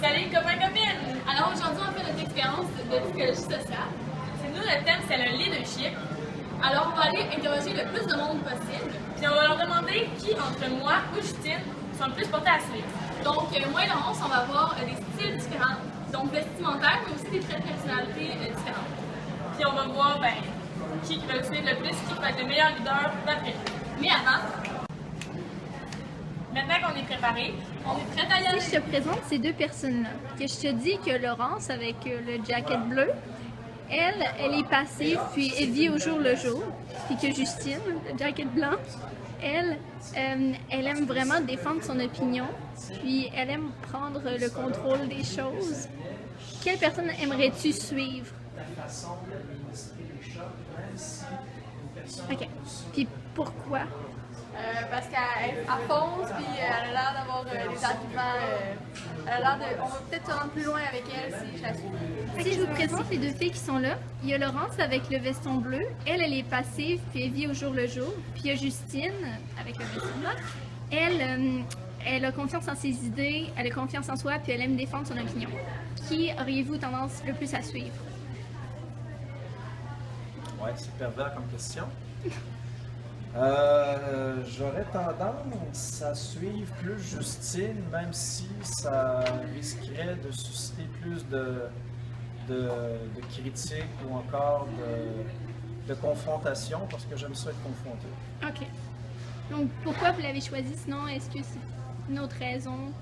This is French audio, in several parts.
Salut copains-copines! Alors aujourd'hui, on fait notre expérience de psychologie sociale. C'est nous, le thème, c'est le leadership. Alors on va aller interroger le plus de monde possible. Puis on va leur demander qui, entre moi ou Justine, sont le plus portés à suivre. Donc moi et Laurence, on va avoir des styles différents, donc vestimentaires, mais aussi des traits de personnalité différents. Puis on va voir qui va le suivre le plus, qui va être le meilleur leader d'après. Mais avant, Maintenant qu'on est préparé, on est prêt à y aller. Si je te présente ces deux personnes-là, que je te dis que Laurence, avec le jacket bleu, elle est passive, puis elle vit au jour le jour, puis que Justine, le jacket blanc, elle aime vraiment défendre son opinion, puis elle aime prendre le contrôle des choses. Quelle personne aimerais-tu suivre? Ok. Puis pourquoi? Parce qu'elle fonce, puis elle a l'air d'avoir des arguments. Elle a l'air de. On va peut-être se rendre plus loin avec elle si je la suis. Si je vous présente les deux filles qui sont là, il y a Laurence avec le veston bleu. Elle est passive, puis elle vit au jour le jour. Puis il y a Justine avec le veston blanc. Elle a confiance en ses idées, elle a confiance en soi, puis elle aime défendre son opinion. Qui auriez-vous tendance le plus à suivre? Ouais, c'est pervers comme question. J'aurais tendance à suivre plus Justine, même si ça risquerait de susciter plus de critiques ou encore de confrontation, parce que j'aime ça être confronté. OK. Donc pourquoi vous l'avez choisi? Sinon, est-ce que c'est une autre raison?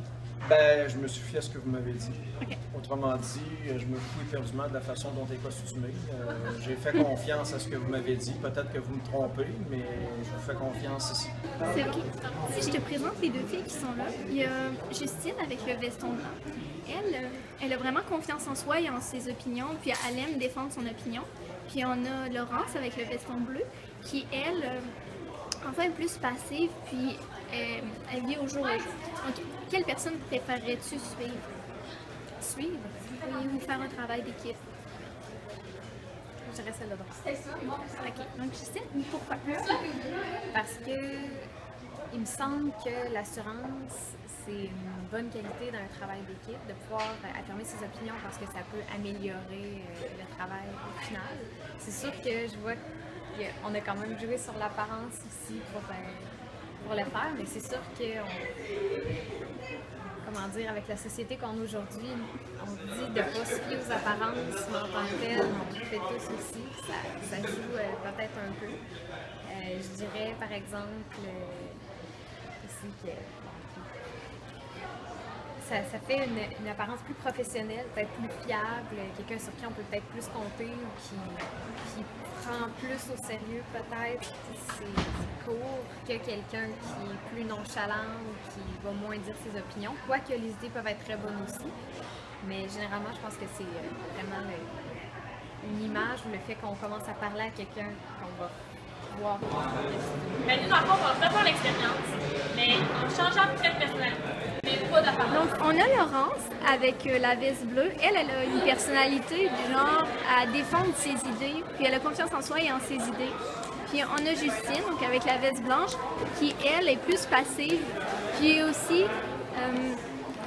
Ben, je me suis fié à ce que vous m'avez dit. OK. Autrement dit, je me fous éperdument de la façon dont est costumé. J'ai fait confiance à ce que vous m'avez dit. Peut-être que vous me trompez, mais je vous fais confiance ici. C'est OK. Si je te présente les deux filles qui sont là, il y a Justine avec le veston blanc. Elle a vraiment confiance en soi et en ses opinions, puis elle aime défendre son opinion. Puis on a Laurence avec le veston bleu, qui, elle, enfin, est plus passive, puis elle vit au jour le jour. Donc, quelle personne préférerais-tu suivre? Suivre? Ou faire un travail d'équipe? Je dirais celle-là. OK. Donc, Justine, pourquoi? Parce que il me semble que l'assurance, c'est une bonne qualité dans un travail d'équipe, de pouvoir affirmer ses opinions parce que ça peut améliorer le travail au final. C'est sûr que je vois qu'on a quand même joué sur l'apparence ici pour le faire, mais c'est sûr que comment dire, avec la société qu'on a aujourd'hui, on dit de ne pas se fier aux apparences, mais en tant que tel, on le fait tous aussi, ça joue peut-être un peu. Je dirais par exemple aussi que ça fait une apparence plus professionnelle, peut-être plus fiable, quelqu'un sur qui on peut peut-être plus compter ou qui prend plus au sérieux peut-être ses cours que quelqu'un qui est plus nonchalant ou qui va moins dire ses opinions, quoique les idées peuvent être très bonnes aussi. Mais généralement, je pense que c'est vraiment une image ou le fait qu'on commence à parler à quelqu'un qu'on va voir. Mais nous, dans le fond, on va refaire l'expérience, mais en changeant de trait de personnalité. Mais pas d'apparence. Donc, on a Laurence avec la veste bleue. Elle a une personnalité du genre à défendre ses idées, puis elle a confiance en soi et en ses idées. Puis on a Justine, donc avec la veste blanche, qui, elle, est plus passive, puis aussi,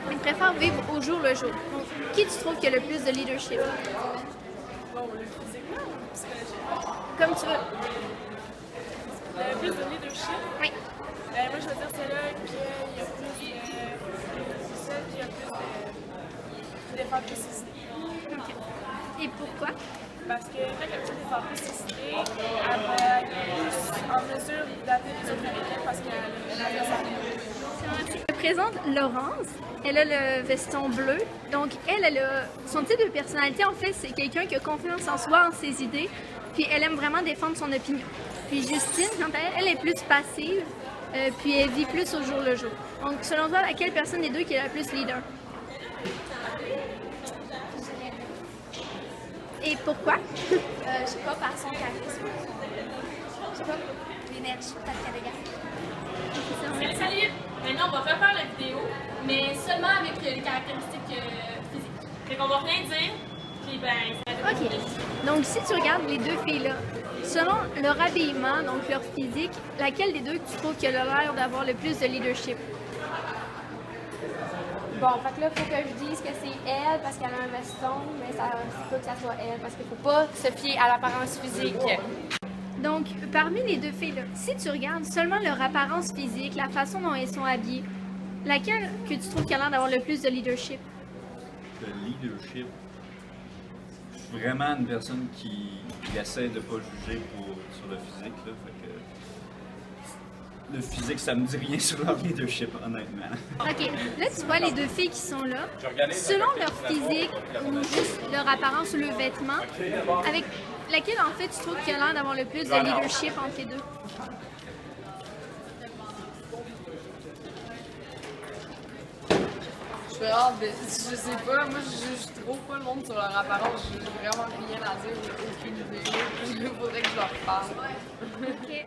elle préfère vivre au jour le jour. Donc, qui tu trouves qui a le plus de leadership? Bon, le physiquement ou psychologiquement? Comme tu veux. Le plus de leadership? Oui. Moi, je veux dire, c'est là qu'il y a plus celle qui a plus qui défend plus ses idées. OK. Et pourquoi? Parce que quand quelqu'un défend plus ses idées, elle va être plus en mesure d'appeler les autres avec elle parce qu'elle a fait ça. Je présente Laurence. Elle a le veston bleu. Donc, elle a son type de personnalité, en fait, c'est quelqu'un qui a confiance en soi, en ses idées, puis elle aime vraiment défendre son opinion. Puis Justine, quant à elle est plus passive, puis elle vit plus au jour le jour. Donc, selon toi, laquelle personne des deux qui est la plus leader? Et pourquoi? Je sais pas, par son charisme. Je sais pas, l'énergie, peut-être qu'elle est Salut! Maintenant, on va refaire la vidéo, mais seulement avec les caractéristiques physiques. Fait qu'on va rien dire, puis ben, ça va être OK. Donc, si tu regardes les deux filles-là, selon leur habillement, donc leur physique, laquelle des deux tu trouves qui a l'air d'avoir le plus de leadership? bon, fait que là, il faut que je dise que c'est elle parce qu'elle a un veston, mais ça faut que ça soit elle parce qu'il faut pas se fier à l'apparence physique. Donc, parmi les deux filles, là, si tu regardes seulement leur apparence physique, la façon dont elles sont habillées, laquelle que tu trouves qui a l'air d'avoir le plus de leadership? Le leadership. Je suis vraiment une personne qui essaie de pas juger sur le physique. Là, fait que le physique, ça me dit rien sur leur leadership, honnêtement. Ok, là tu vois les deux filles qui sont là. Selon leur physique ou juste leur apparence ou le vêtement, avec laquelle en fait tu trouves qu'il a l'air d'avoir le plus de leadership entre les deux? Je sais pas, moi je juge trop pas le monde sur leur apparence, j'ai vraiment rien à dire, aucune idée. Il faudrait que je leur parle. Ok.